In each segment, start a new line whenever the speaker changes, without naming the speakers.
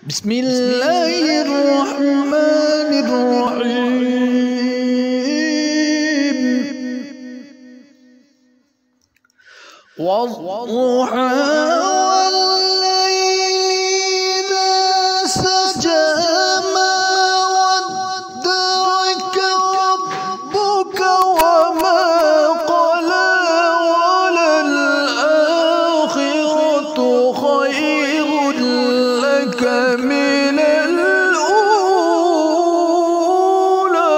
بسم الله الرحمن الرحيم. والضحى والليل إذا سجى ما ودعك ربك وما قلى وللآخرة خير لك من الأولى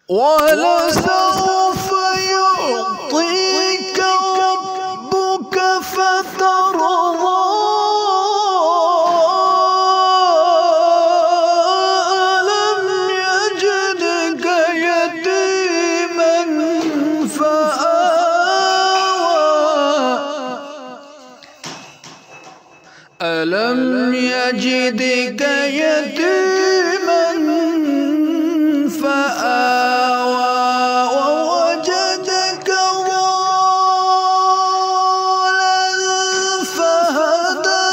ولسوف يعطيك ربك فترضى ألم يجدك يتيما فآوى ألم يجدك يتيما فآوى ووجدك ضالا فهدى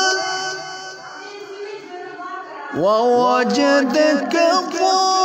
ووجدك ضالا